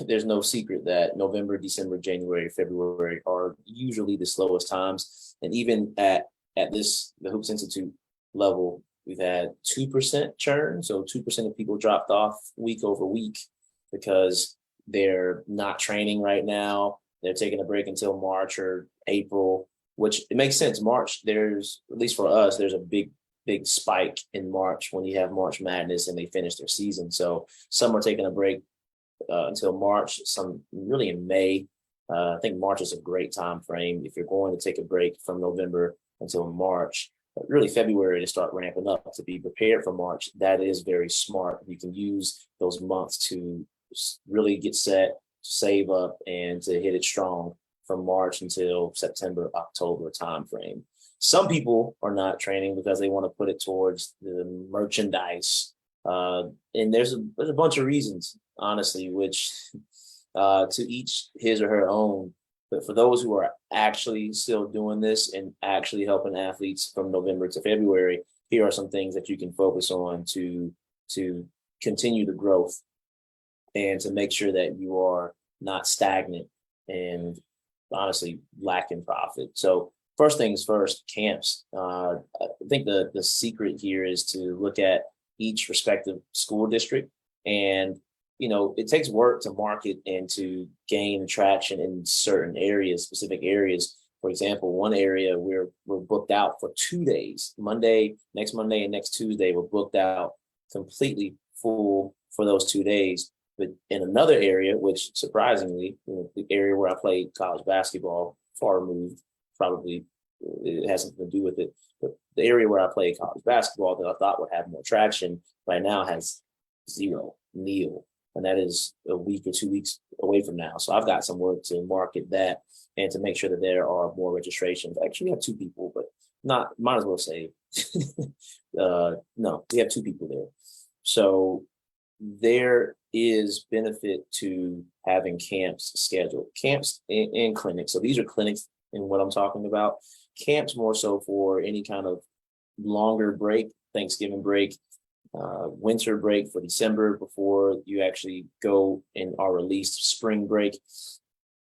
there's no secret that November, December, January, February are usually the slowest times. And even at this the Hoops Institute level, we've had 2% churn. So 2% of people dropped off week over week because they're not training right now. They're taking a break until March or April, which it makes sense. March, there's, at least for us, there's a big spike in March when you have March Madness and they finish their season. So some are taking a break until March, some really in May. I think March is a great time frame if you're going to take a break from November until March. But really February to start ramping up to be prepared for March. That is very smart. You can use those months to really get set, save up, and to hit it strong from March until September, October timeframe. Some people are not training because they want to put it towards the merchandise. And there's a bunch of reasons, honestly, which to each his or her own. But for those who are actually still doing this and actually helping athletes from November to February, here are some things that you can focus on to continue the growth and to make sure that you are not stagnant and honestly lacking profit. So first things first, camps. I think the secret here is to look at each respective school district, and it takes work to market and to gain traction in certain areas, specific areas. For example, one area we're booked out for 2 days, next Monday and next Tuesday, we're booked out completely full for those 2 days. But in another area, which surprisingly, the area where I played college basketball, far removed, probably it has something to do with it. But the area where I played college basketball that I thought would have more traction right now has zero, nil. And that is a week or 2 weeks away from now. So I've got some work to market that and to make sure that there are more registrations. Actually, we have 2 people, but might as well say, no, we have 2 people there. So there is benefit to having camps scheduled, camps and clinics. So these are clinics in what I'm talking about. Camps more so for any kind of longer break, Thanksgiving break, winter break for December before you actually go and are released, spring break.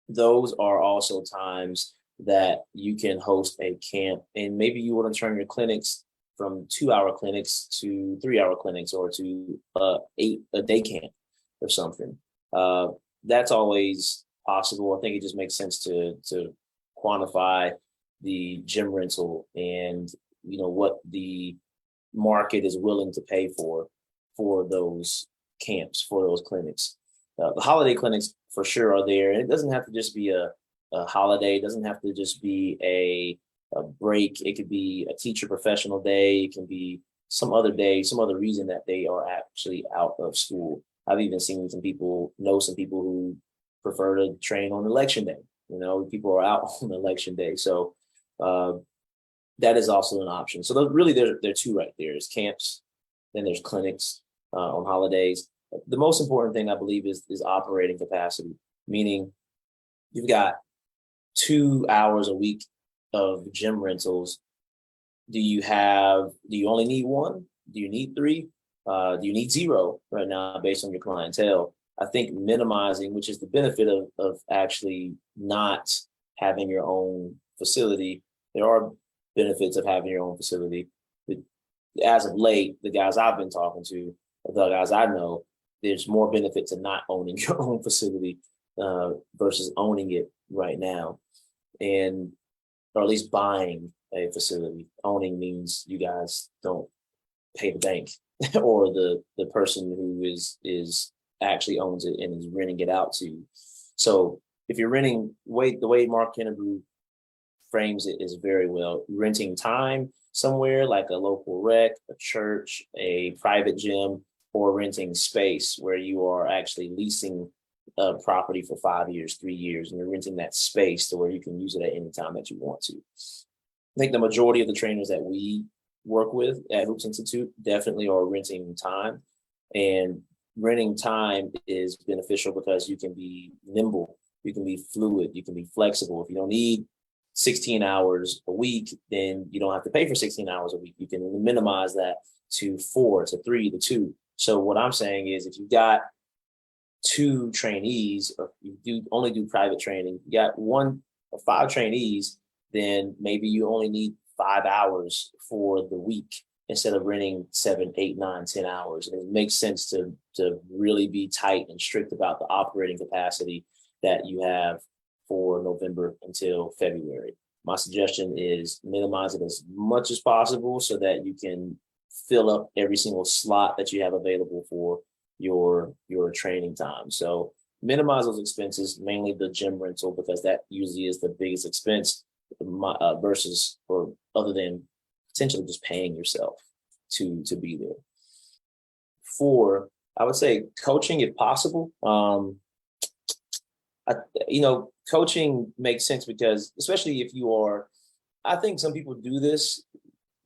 Those are also times that you can host a camp, and maybe you want to turn your clinics from 2-hour clinics to 3-hour clinics or to a day camp or something. That's always possible. I think it just makes sense to quantify the gym rental and what the market is willing to pay for those camps, for those clinics. The holiday clinics for sure are there, and it doesn't have to just be a holiday. It doesn't have to just be a break. It could be a teacher professional day. It can be some other day, some other reason that they are actually out of school. I've even seen some people who prefer to train on election day. People are out on election day. So that is also an option. So there are 2 right there. There's camps, then there's clinics on holidays. The most important thing I believe is operating capacity, meaning you've got 2 hours a week of gym rentals. Do you only need 1? Do you need 3? Do you need 0 right now based on your clientele? I think minimizing, which is the benefit of actually not having your own facility. There are benefits of having your own facility. But as of late, the guys I've been talking to, the guys I know, there's more benefit to not owning your own facility versus owning it right now, or at least buying a facility. Owning means you guys don't pay the bank or the person who is actually owns it and is renting it out to you. So if you're renting, the way Mark Kennebrew frames it is very well. Renting time somewhere like a local rec, a church, a private gym, or renting space where you are actually leasing a property for 5 years, 3 years, and you're renting that space to where you can use it at any time that you want to. I think the majority of the trainers that we work with at Hoops Institute definitely are renting time, and renting time is beneficial because you can be nimble, you can be fluid, you can be flexible. If you don't need 16 hours a week, then you don't have to pay for 16 hours a week. You can minimize that to 4, to 3, to 2. So what I'm saying is if you've got 2 trainees, or you do only do private training, you got 1 or 5 trainees, then maybe you only need 5 hours for the week instead of renting 7, 8, 9, 10 hours. And it makes sense to really be tight and strict about the operating capacity that you have for November until February. My suggestion is minimize it as much as possible so that you can fill up every single slot that you have available for your training time. So minimize those expenses, mainly the gym rental, because that usually is the biggest expense versus, or other than potentially just paying yourself to be there. 4, I would say coaching if possible. Coaching makes sense because, especially if you are, I think some people do this,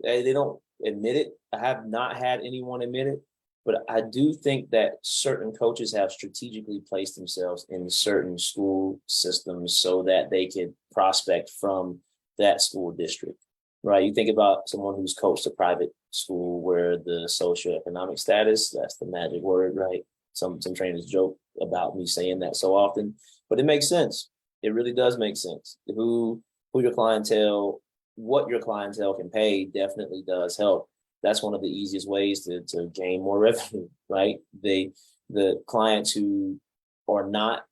they don't admit it. I have not had anyone admit it, but I do think that certain coaches have strategically placed themselves in certain school systems so that they could prospect from that school district, right? You think about someone who's coached a private school where the socioeconomic status, that's the magic word, right? Some trainers joke about me saying that so often, but it makes sense. It really does make sense. Who your clientele, what your clientele can pay definitely does help. That's one of the easiest ways to gain more revenue, right? The clients who are not,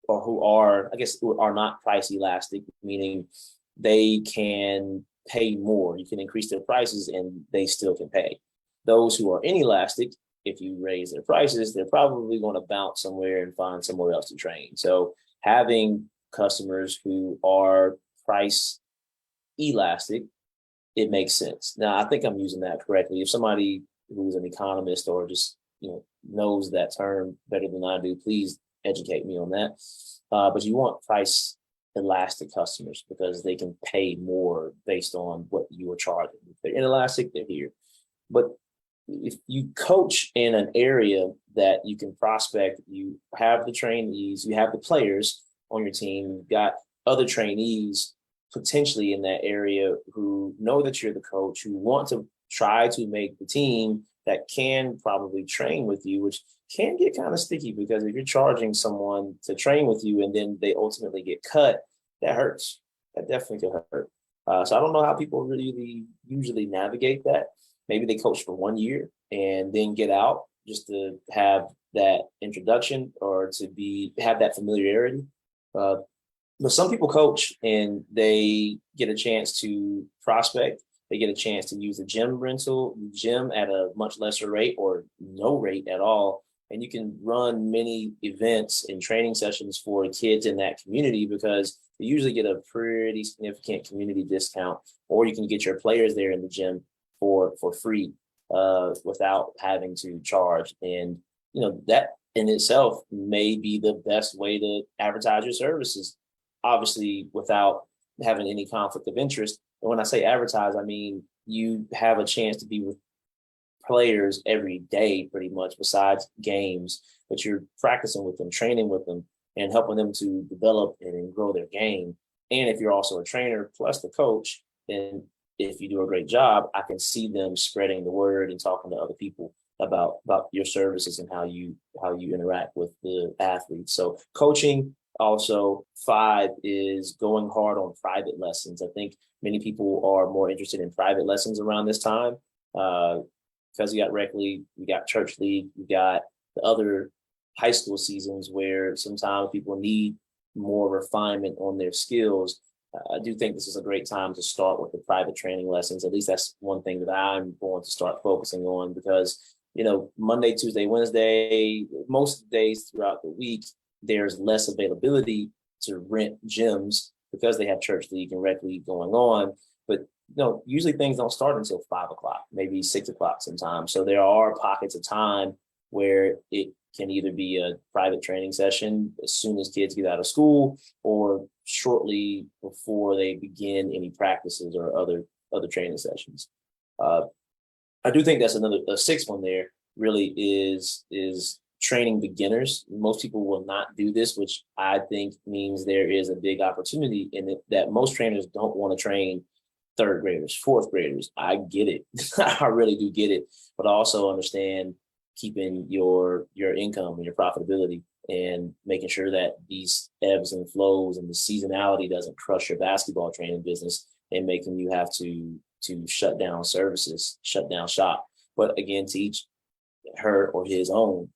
or who are, I guess, who are not price elastic, meaning they can pay more. You can increase their prices and they still can pay. Those who are inelastic, if you raise their prices, they're probably going to bounce somewhere and find somewhere else to train. So having customers who are price elastic, it makes sense. Now, I think I'm using that correctly. If somebody who's an economist or just knows that term better than I do, please educate me on that. But you want price elastic customers because they can pay more based on what you are charging. If they're inelastic, they're here. But if you coach in an area that you can prospect, you have the trainees, you have the players on your team, you've got other trainees potentially in that area who know that you're the coach, who want to try to make the team, that can probably train with you, which can get kind of sticky because if you're charging someone to train with you and then they ultimately get cut, that hurts. That definitely can hurt. So I don't know how people really usually navigate that. Maybe they coach for 1 year and then get out just to have that introduction or to have that familiarity. But some people coach and they get a chance to prospect. They get a chance to use the gym at a much lesser rate or no rate at all. And you can run many events and training sessions for kids in that community because you usually get a pretty significant community discount, or you can get your players there in the gym for free without having to charge. And that in itself may be the best way to advertise your services, obviously without having any conflict of interest. And when I say advertise, I mean you have a chance to be with players every day pretty much besides games, but you're practicing with them, training with them, and helping them to develop and grow their game. And if you're also a trainer plus the coach, then if you do a great job, I can see them spreading the word and talking to other people about your services and how you interact with the athletes. So coaching. Also, 5 is going hard on private lessons. I think many people are more interested in private lessons around this time because you got rec league, you got church league, you got the other high school seasons where sometimes people need more refinement on their skills. I do think this is a great time to start with the private training lessons. At least that's one thing that I'm going to start focusing on because, Monday, Tuesday, Wednesday, most days throughout the week, there's less availability to rent gyms because they have church league and rec league going on. But usually things don't start until 5 o'clock, maybe 6 o'clock sometimes. So there are pockets of time where it can either be a private training session as soon as kids get out of school or shortly before they begin any practices or other training sessions. I do think that's a 6th one there really is training beginners. Most people will not do this, which I think means there is a big opportunity in it that most trainers don't want to train 3rd graders, 4th graders. I get it. I really do get it, but I also understand keeping your income and your profitability and making sure that these ebbs and flows and the seasonality doesn't crush your basketball training business and making you have to shut down services, shut down shop. But again, to each her or his own.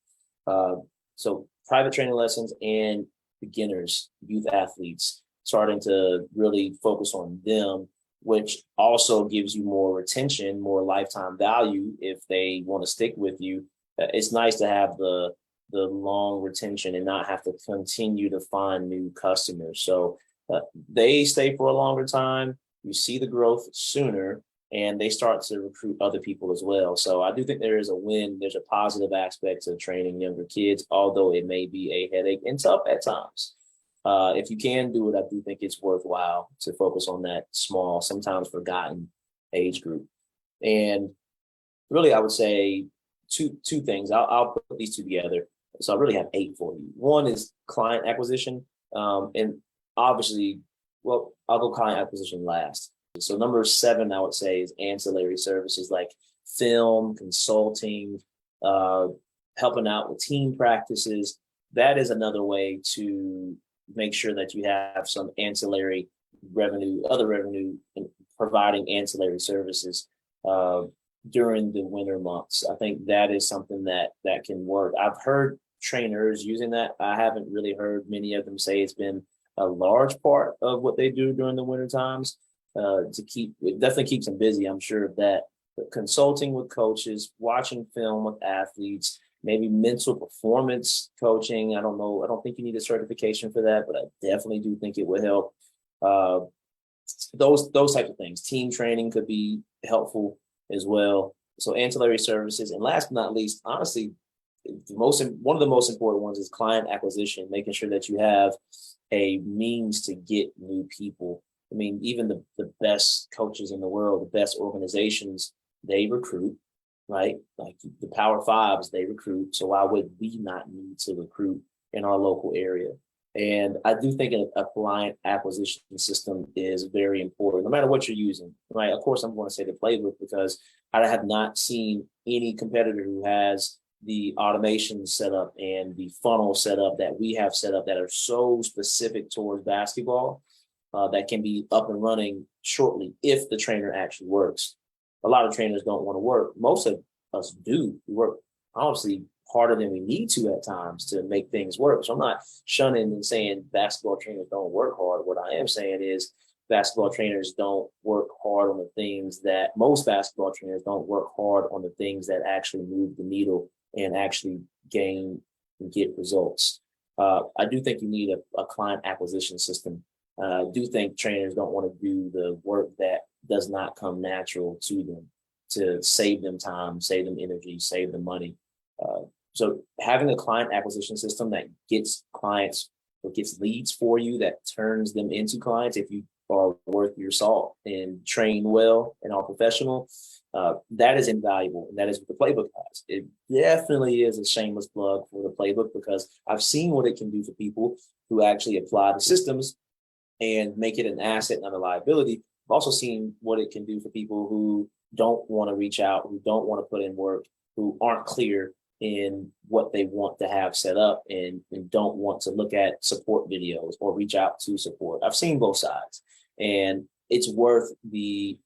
Uh, so private training lessons and beginners, youth athletes, starting to really focus on them, which also gives you more retention, more lifetime value if they want to stick with you. It's nice to have the long retention and not have to continue to find new customers. So they stay for a longer time. You see the growth sooner, and they start to recruit other people as well. So I do think there is a win. There's a positive aspect to training younger kids, although it may be a headache and tough at times. If you can do it, I do think it's worthwhile to focus on that small, sometimes forgotten age group. And really, I would say two things. I'll put these two together. So I really have 8 for you. One is client acquisition. And obviously, well, I'll go client acquisition last. So number 7, I would say, is ancillary services like film, consulting, helping out with team practices. That is another way to make sure that you have some ancillary revenue, other revenue, in providing ancillary services during the winter months. I think that is something that can work. I've heard trainers using that. I haven't really heard many of them say it's been a large part of what they do during the winter times. It definitely keeps them busy. I'm sure of that. But consulting with coaches, watching film with athletes, maybe mental performance coaching. I don't know. I don't think you need a certification for that, but I definitely do think it would help. Those types of things. Team training could be helpful as well. So ancillary services, and last but not least, honestly, one of the most important ones is client acquisition, making sure that you have a means to get new people. I mean, even the best coaches in the world, the best organizations, they recruit, right? Like the Power Fives, they recruit. So why would we not need to recruit in our local area? And I do think a client acquisition system is very important, no matter what you're using, right? Of course, I'm going to say the playbook because I have not seen any competitor who has the automation set up and the funnel set up that we have set up that are so specific towards basketball that can be up and running shortly if the trainer actually works. A lot of trainers don't want to work. Most of us do. We work honestly harder than we need to at times to make things work. So I'm not shunning and saying basketball trainers don't work hard. What I am saying is basketball trainers don't work hard on the things that most basketball trainers don't work hard on the things that actually move the needle and actually gain and get results. I do think you need a client acquisition system. I do think trainers don't want to do the work that does not come natural to them to save them time, save them energy, save them money. So having a client acquisition system that gets clients or gets leads for you, that turns them into clients if you are worth your salt and train well and are professional, that is invaluable. And that is what the playbook has. It definitely is a shameless plug for the playbook because I've seen what it can do for people who actually apply the systems and make it an asset, not a liability. I've also seen what it can do for people who don't want to reach out, who don't want to put in work, who aren't clear in what they want to have set up and don't want to look at support videos or reach out to support. I've seen both sides, and it's worth the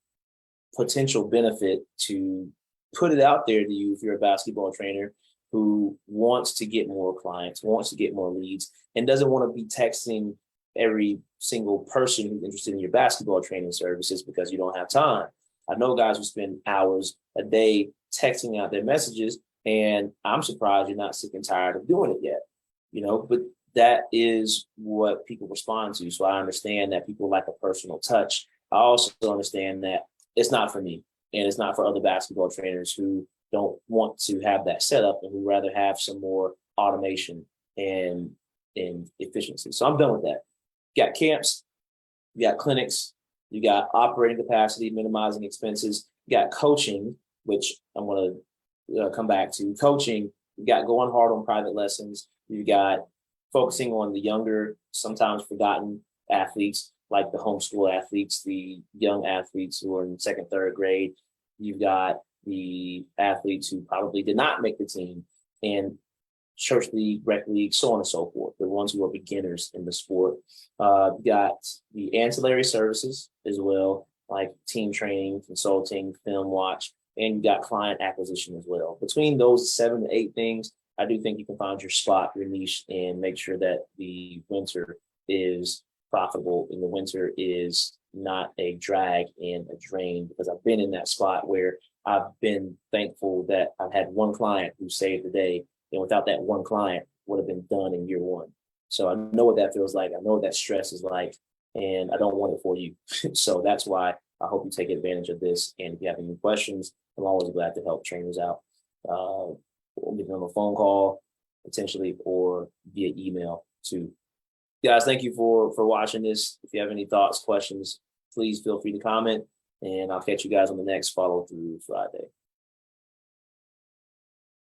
potential benefit to put it out there to you if you're a basketball trainer who wants to get more clients, wants to get more leads, and doesn't want to be texting every single person who's interested in your basketball training services because you don't have time. I know guys who spend hours a day texting out their messages, and I'm surprised you're not sick and tired of doing it yet, but that is what people respond to. So I understand that people like a personal touch. I also understand that it's not for me and it's not for other basketball trainers who don't want to have that set up and who rather have some more automation and efficiency. So I'm done with that. You got camps, you got clinics, you got operating capacity, minimizing expenses, you got coaching, which I'm going to come back to. Coaching, you got going hard on private lessons, you got focusing on the younger, sometimes forgotten athletes, like the homeschool athletes, the young athletes who are in second, third grade. You've got the athletes who probably did not make the team. And church league, rec league, so on and so forth. The ones who are beginners in the sport. Got the ancillary services as well, like team training, consulting, film watch, and you got client acquisition as well. Between those 7 to 8 things, I do think you can find your spot, your niche, and make sure that the winter is profitable and the winter is not a drag and a drain, because I've been in that spot where I've been thankful that I've had one client who saved the day, and without that one client would have been done in year one. So I know what that feels like. I know what that stress is like, and I don't want it for you. So that's why I hope you take advantage of this. And if you have any questions, I'm always glad to help trainers out. We'll give them a phone call potentially or via email too. Guys, thank you for watching this. If you have any thoughts, questions, please feel free to comment, and I'll catch you guys on the next follow through Friday.